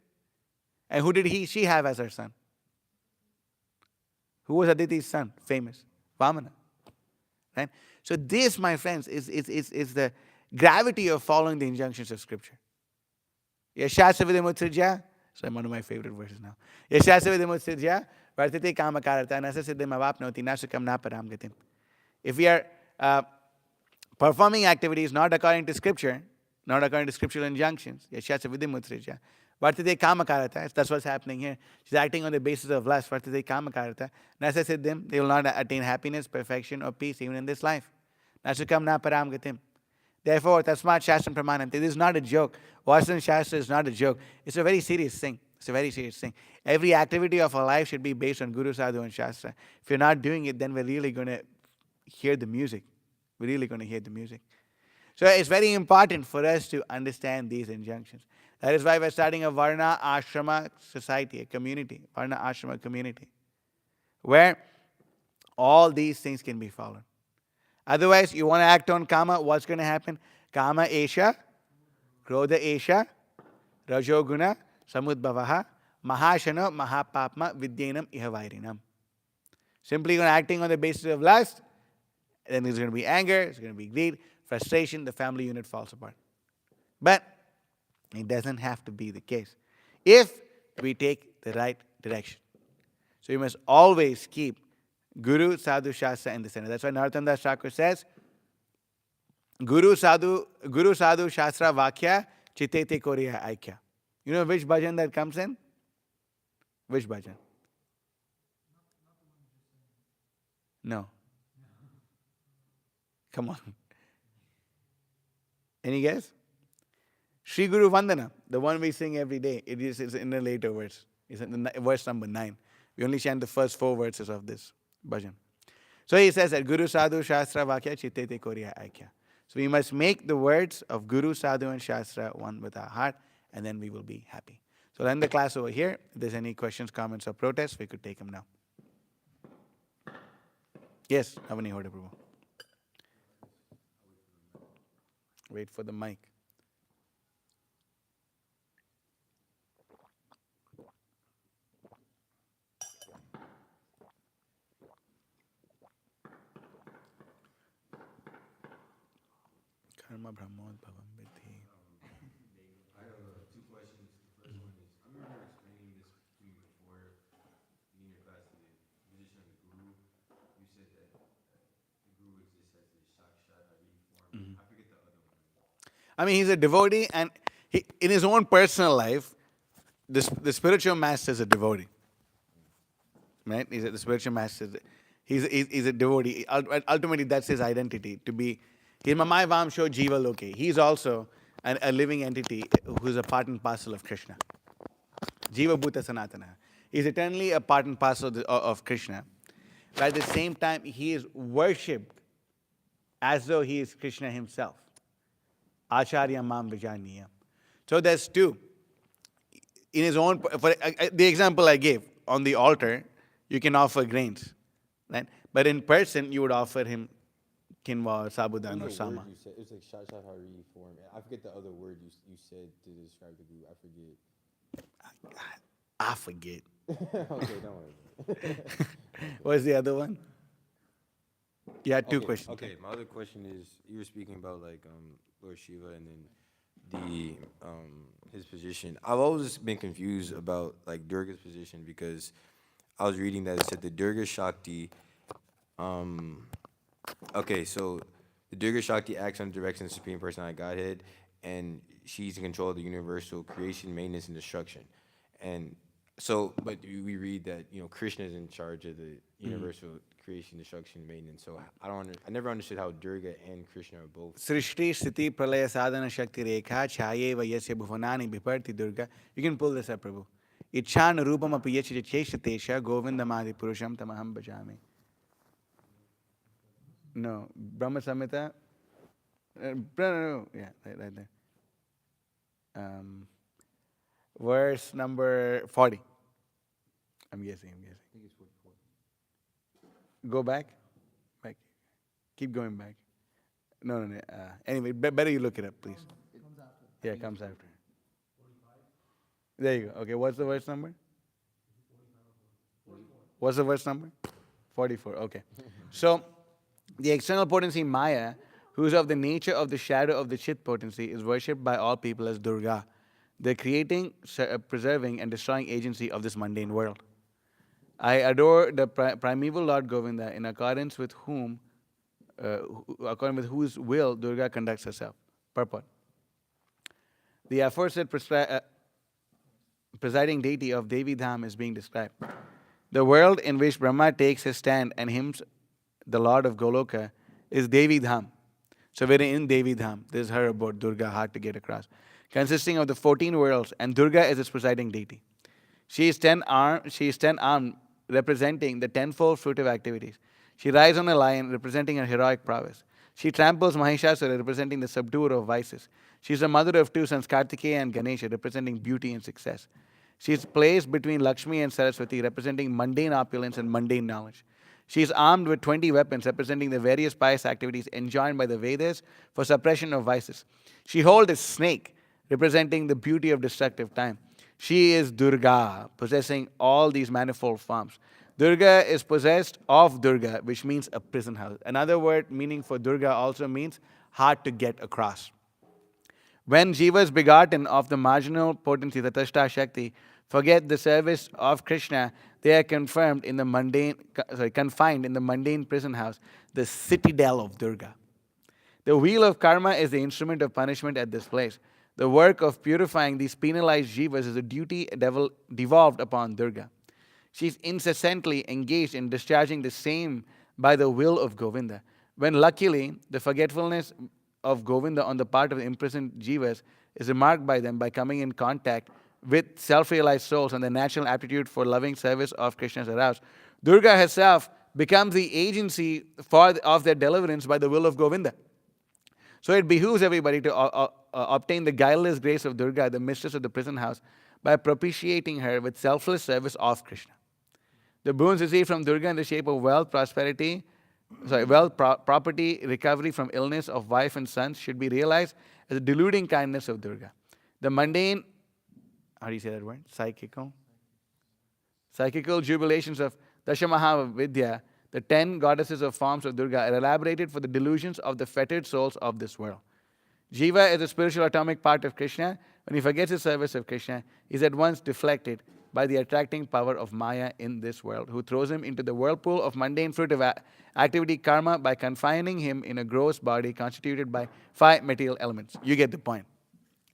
And who did she have as her son? Who was Aditi's son? Famous. Vamana. Right? So this, my friends, is the gravity of following the injunctions of Scripture. Yashasya vidimutrija So one of my favorite verses now. Yashasa vidimutsijya vartate kamakarata nasa siddhim avapnoti nasukam na param gatim. If we are performing activities not according to scripture, not according to scriptural injunctions, yashasa vidimutsijya vartate kamakarata, that's what's happening here. She's acting on the basis of lust. Vartate kamakarata nasa siddhim, they will not attain happiness, perfection, or peace even in this life. Nasukam na param gatim. Therefore, tasmat shastram pramanam. This is not a joke. Vasan Shastra is not a joke. It's a very serious thing. It's a very serious thing. Every activity of our life should be based on Guru, Sadhu, and Shastra. If you're not doing it, then we're really going to hear the music. We're really going to hear the music. So it's very important for us to understand these injunctions. That is why we're starting a Varna Ashrama society, a community, Varna Ashrama community, where all these things can be followed. Otherwise, you want to act on kama, what's going to happen? Kama esha, krodha esha, rajoguna, samudbhavaha, mahashana, mahapapma, vidyanam, ihavairinam. Simply acting on the basis of lust, then there's going to be anger, there's going to be greed, frustration, the family unit falls apart. But it doesn't have to be the case if we take the right direction. So you must always keep Guru, Sadhu, Shastra in the center. That's why Narottam Das Thakur says, Guru, Sadhu, Shastra, Vakya, Chitete Koriya Aikya. You know which bhajan that comes in? Which bhajan? No. Come on. Any guess? Shri Guru Vandana, the one we sing every day. It is in the later verse. It's in the verse number 9. We only chant the first 4 verses of this bhajan. So he says that Guru, Sadhu, Shastra, Vakya, Chittete, Koriya, Aikya. So we must make the words of Guru, Sadhu, and Shastra one with our heart, and then we will be happy. So I'll end the class over here. If there's any questions, comments, or protests, we could take them now. Yes, Avani Hoda Prabhu. Wait for the mic. Karma Brahmod Bhavam Vidhi. I have 2 questions. The first one is, I remember explaining this to you before in your class, the position of the guru. You said that the guru exists as the śmaśāna-cakrānila-dhūli-dhūmra form. I forget the other one. I mean, he's a devotee, and he, in his own personal life, the spiritual master is a devotee. Right? The spiritual master. He's a devotee. Ultimately, that's his identity, to be. He's Mamai Vamsho Jiva Loke. He's also a living entity who's a part and parcel of Krishna. Jiva Bhuta Sanatana. He's eternally a part and parcel of Krishna. But at the same time, he is worshipped as though he is Krishna himself. Acharya Mam Vijaniya. So there's 2. In his own, for the example I gave, on the altar, you can offer grains. Right? But in person, you would offer him quinoa or sabudana or sama. It was like śmaśāna-cakrānila-dhūli-dhūmra form. I forget the other word you said to describe the guru. I forget. Okay, don't worry. What's the other one? You had 2 questions. Okay, my other question is, you were speaking about like Lord Shiva and then the his position. I've always been confused about like Durga's position because I was reading that it said the Durga Shakti. Okay, so the Durga Shakti acts under the direction of the Supreme Personality Godhead, and she's in control of the universal creation, maintenance, and destruction. And so, but we read that Krishna is in charge of the universal creation, destruction, maintenance. So I never understood how Durga and Krishna are both. Srishti Sthiti Pralaya Sadhana Shakti Rekha Chayeva Yasya Bhuvanani Biparti Durga. You can pull this up, Prabhu. Ichhan Rupam Api Yachi Cheshatesha Govindamadi Purusham Tamaham Bhajami. No, Brahma Samhita. No, yeah, right there. Verse number 40. I'm guessing. I think it's 44. Go back. Keep going back. No. Anyway, better you look it up, please. It comes after. Yeah, it comes after. 45. There you go. Okay, what's the verse number? 44. What's the verse number? 44. Okay. So, the external potency Maya, who is of the nature of the shadow of the Chit potency, is worshipped by all people as Durga. the creating, preserving, and destroying agency of this mundane world. I adore the primeval Lord Govinda, in accordance with according with whose will Durga conducts herself. Purport. The aforesaid presiding deity of Devi Dham is being described. The world in which Brahma takes his stand and hymns the Lord of Goloka is Devi Dham. So we're in Devi Dham. This is her abode, Durga, hard to get across. Consisting of the 14 worlds, and Durga is its presiding deity. She is 10-armed, representing the tenfold fruitive activities. She rides on a lion, representing her heroic prowess. She tramples Mahishasura, representing the subduer of vices. She is the mother of two sons, Kartikeya and Ganesha, representing beauty and success. She is placed between Lakshmi and Saraswati, representing mundane opulence and mundane knowledge. She is armed with 20 weapons, representing the various pious activities enjoined by the Vedas for suppression of vices. She holds a snake, representing the beauty of destructive time. She is Durga, possessing all these manifold forms. Durga is possessed of Durga, which means a prison house. Another word meaning for Durga also means hard to get across. When jivas begotten of the marginal potency, the Tatastha Shakti, forget the service of Krishna, they are confined in the mundane prison house, the citadel of Durga. The wheel of karma is the instrument of punishment at this place. The work of purifying these penalized jivas is a duty devolved upon Durga. She is incessantly engaged in discharging the same by the will of Govinda. When luckily the forgetfulness of Govinda on the part of the imprisoned jivas is remarked by them by coming in contact with self-realized souls and the natural aptitude for loving service of Krishna is aroused, Durga herself becomes the agency of their deliverance by the will of Govinda. So it behooves everybody to obtain the guileless grace of Durga, the mistress of the prison house, by propitiating her with selfless service of Krishna. The boons received from Durga in the shape of wealth, property, recovery from illness of wife and sons should be realized as a deluding kindness of Durga. The mundane, how do you say that word? Psychical jubilations of Dashamahavidya, the 10 goddesses of forms of Durga, are elaborated for the delusions of the fettered souls of this world. Jiva is the spiritual atomic part of Krishna. When he forgets his service of Krishna, he is at once deflected by the attracting power of Maya in this world, who throws him into the whirlpool of mundane fruitive activity karma by confining him in a gross body constituted by 5 material elements. You get the point.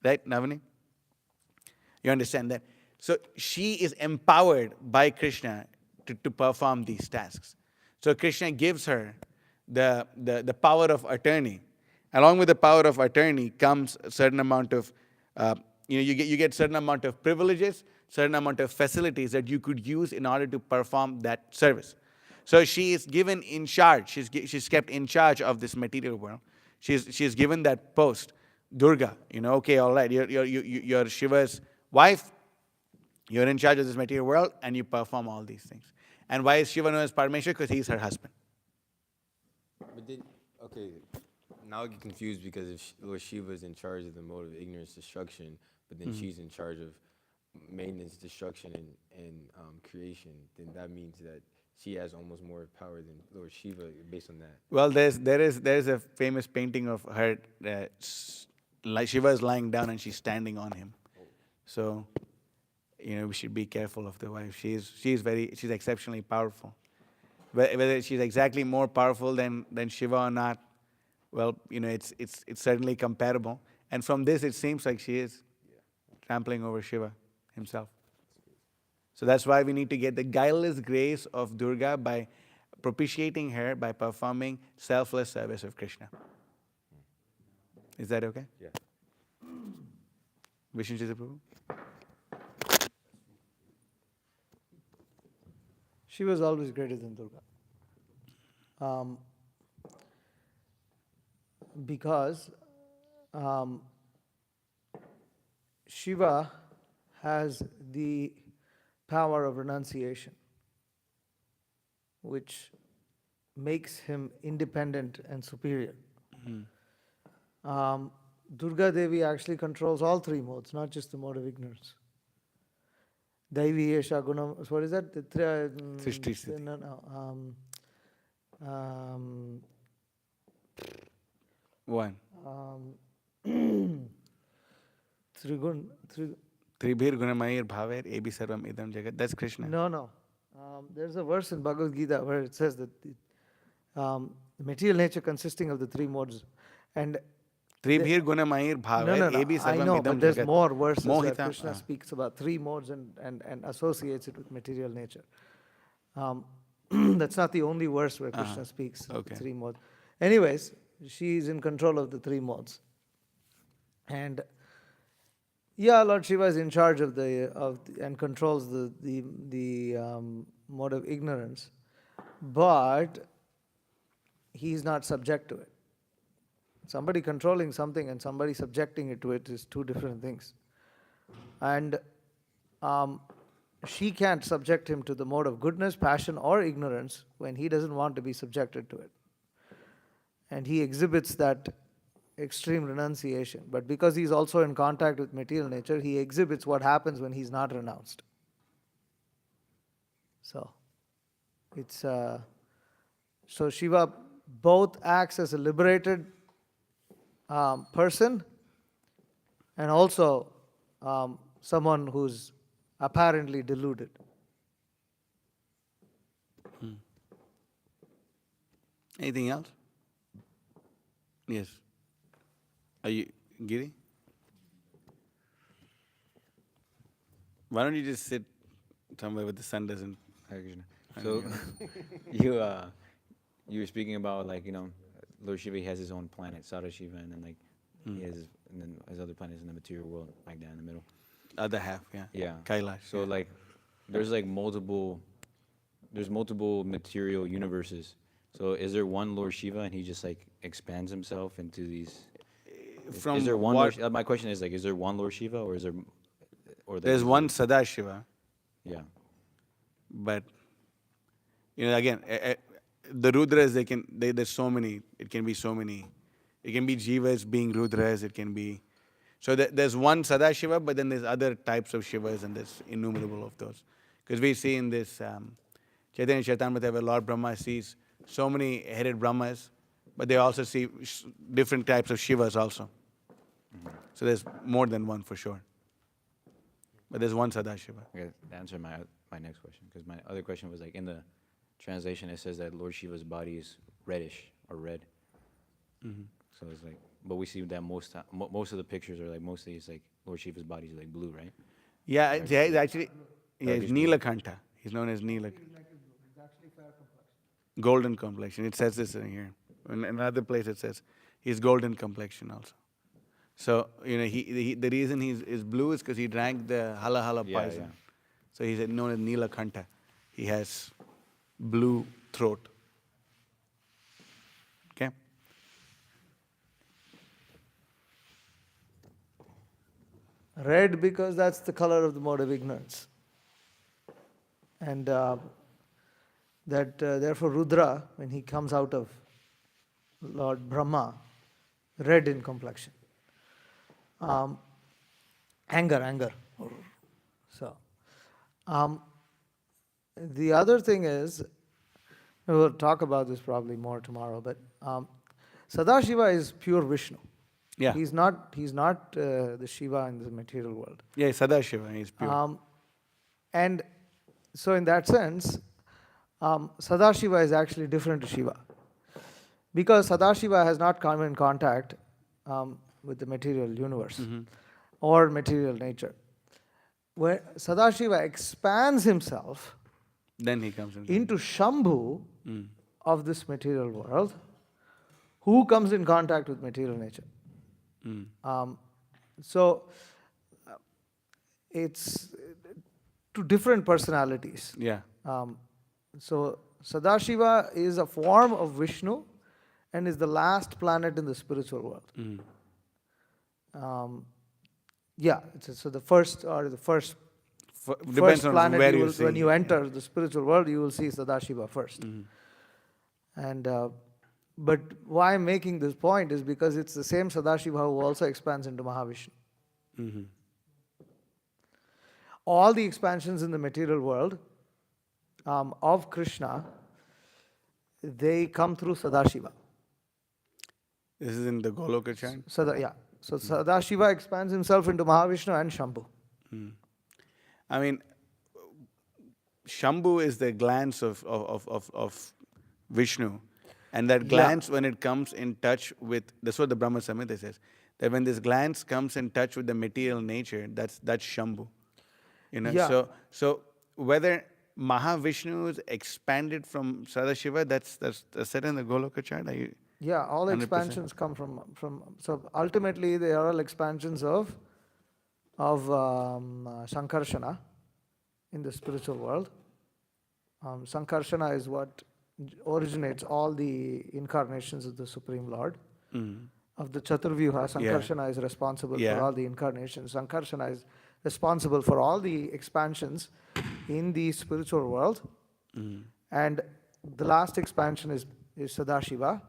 Right, Navani? You understand that? So she is empowered by Krishna to perform these tasks. So Krishna gives her the power of attorney. Along with the power of attorney comes a certain amount of, you get certain amount of privileges, certain amount of facilities that you could use in order to perform that service. So she is given in charge. She's kept in charge of this material world. She's given that post, Durga. Okay, all right. You're Shiva's wife. You're in charge of this material world, and you perform all these things. And why is Shiva known as Parameshwar? Because he's her husband. But then, okay, now I get confused because if Lord Shiva is in charge of the mode of ignorance, destruction, but then she's in charge of maintenance, destruction, and creation, then that means that she has almost more power than Lord Shiva based on that. Well, there is a famous painting of her. Shiva is lying down and she's standing on him. So, we should be careful of the wife. She's exceptionally powerful. Whether she's exactly more powerful than Shiva or not, well, it's certainly comparable. And from this, it seems like she is trampling over Shiva himself. So that's why we need to get the guileless grace of Durga by propitiating her by performing selfless service of Krishna. Is that okay? Yeah. Vishnu Prabhu? She was always greater than Durga. Because Shiva has the power of renunciation, which makes him independent and superior. Durga Devi actually controls all 3 modes, not just the mode of ignorance. Daivi Esha Gunam, what is that? Srishti. No. One. Trigun, Tribhir gunamayir bhaver ebi sarvam idam jagat. That's Krishna. no. There's a verse in Bhagavad Gita where it says that the material nature consisting of the three modes. And Tribhir gunamayir no, bhaver ebi I sarvam know, idam but there's jagat. more verses where Mohita, Krishna speaks about three modes and associates it with material nature. That's not the only verse where Krishna speaks of the three modes. Anyways, she is in control of the three modes. And yeah, Lord Shiva is in charge of and controls the mode of ignorance, but he is not subject to it. Somebody controlling something and somebody subjecting it to it is two different things. And she can't subject him to the mode of goodness, passion, or ignorance when he doesn't want to be subjected to it. And he exhibits that extreme renunciation. But because he's also in contact with material nature, he exhibits what happens when he's not renounced. So, it's so Shiva both acts as a liberated person and also someone who's apparently deluded. Anything else? Yes. Are you Giri? Why don't you just sit somewhere where the sun doesn't? Hare Krishna. So you were speaking about, like, Lord Shiva, he has his own planet, Sada Shiva, and then he has and then his other planets in the material world, like down in the middle. Other half, yeah. Yeah. Kailash. So there's multiple material universes. So is there one Lord Shiva and he just expands himself into these? From is there one? what, My question is is there one Lord Shiva or is there? there's one Sadashiva, Yeah. but again, the Rudras, there's so many. It can be so many. It can be Jivas being Rudras. It can be. So there's one Sadashiva, but then there's other types of Shivas, and there's innumerable of those. Because we see in this Chaitanya Charitamrita where Lord Brahma sees so many headed Brahmas, but they also see different types of Shivas also. So there's more than one for sure. But there's one Sadashiva. Okay, answer my next question, because my other question was in the translation it says that Lord Shiva's body is reddish or red. So it's but we see that most of the pictures are mostly it's Lord Shiva's body is blue, right? Yeah, it's actually, it's Reddish blue. Nilakanta. He's known as Nilakanta. Golden complexion. It says this in here. In another place it says he's golden complexion also. So, the reason he's blue is because he drank the hala poison. Yeah. So he's known as Nilakanta. He has blue throat. Okay? Red because that's the color of the mode of ignorance. And therefore Rudra, when he comes out of Lord Brahma, red in complexion. Anger. So, the other thing is, we'll talk about this probably more tomorrow, but Sadashiva is pure Vishnu. Yeah. He's not the Shiva in the material world. Yeah, Sadashiva. He's pure. And so in that sense, Sadashiva is actually different to Shiva. Because Sadashiva has not come in contact with the material universe or material nature. Where Sadashiva expands himself Then he comes in. into Shambhu of this material world, who comes in contact with material nature. So it's two different personalities. Yeah. So Sadashiva is a form of Vishnu and is the last planet in the spiritual world. So the first Depends on planet where you you will, see. when you enter the spiritual world, you will see Sadashiva first. And but why I'm making this point is because it's the same Sadashiva who also expands into Mahavishnu. All the expansions in the material world of Krishna, they come through Sadashiva. This is in the Goloka chant. So Sadashiva expands himself into Mahavishnu and Shambhu. I mean, Shambhu is the glance of Vishnu. And that glance, when it comes in touch with, that's what the Brahma Samhita says, that when this glance comes in touch with the material nature, that's Shambhu. You know, so whether Mahavishnu is expanded from Sadashiva, that's set in the Goloka chart. Yeah, all 100%. Expansions come from. So ultimately, they are all expansions of Sankarshana in the spiritual world. Sankarshana is what originates all the incarnations of the Supreme Lord. Of the Chaturvyuha, Sankarshana is responsible for all the incarnations. Sankarshana is responsible for all the expansions in the spiritual world. And the last expansion is Sadashiva.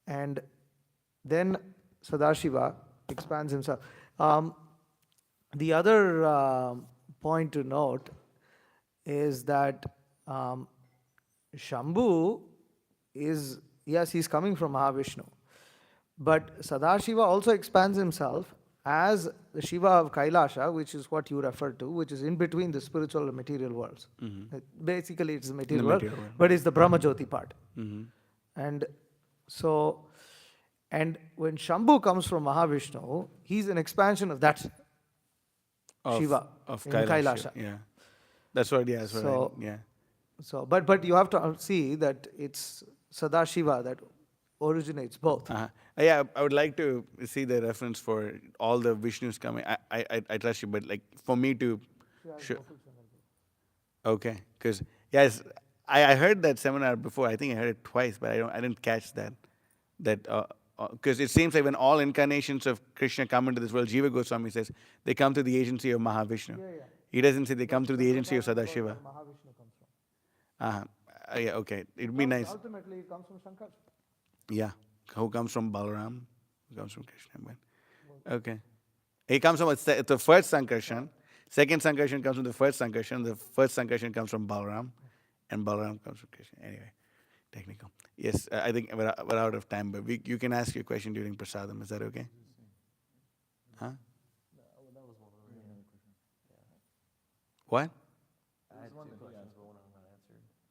And then Sadashiva expands himself. The other point to note is that Shambhu is, yes, he's coming from Mahavishnu. But Sadashiva also expands himself as the Shiva of Kailasha, which is what you referred to, which is in between the spiritual and material worlds. Basically, it's the material world, but it's the Brahmajyoti part. And so, and when Shambhu comes from Mahavishnu, he's an expansion of that Shiva of in Kailasha. Yeah, that's what. Yeah, that's what. So, but you have to see that it's Sadashiva that originates both. Yeah, I would like to see the reference for all the Vishnus coming. I trust you, but like for me to. Okay, because yes, I heard that seminar before. I think I heard it twice, but I didn't catch that. Because it seems like when all incarnations of Krishna come into this world, Jiva Goswami says they come through the agency of Mahavishnu. He doesn't say they come through the agency of Sadashiva. Mahavishnu comes from. Yeah, okay. It'd be nice. Ultimately, it comes from Shankar. Yeah. Who comes from Balaram? Who comes from Krishna? But, okay. He comes from the first Sankarshan. Second Sankarshan comes from the first Sankarshan. The first Sankarshan comes from Balaram. And Balaram comes from Krishna. Anyway, technical. Yes, I think we're out of time, but you can ask your question during Prasadam. Is that okay? Huh? What?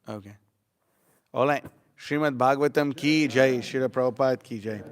Okay. All right. Srimad Bhagavatam ki jai. Srila Prabhupada ki jai.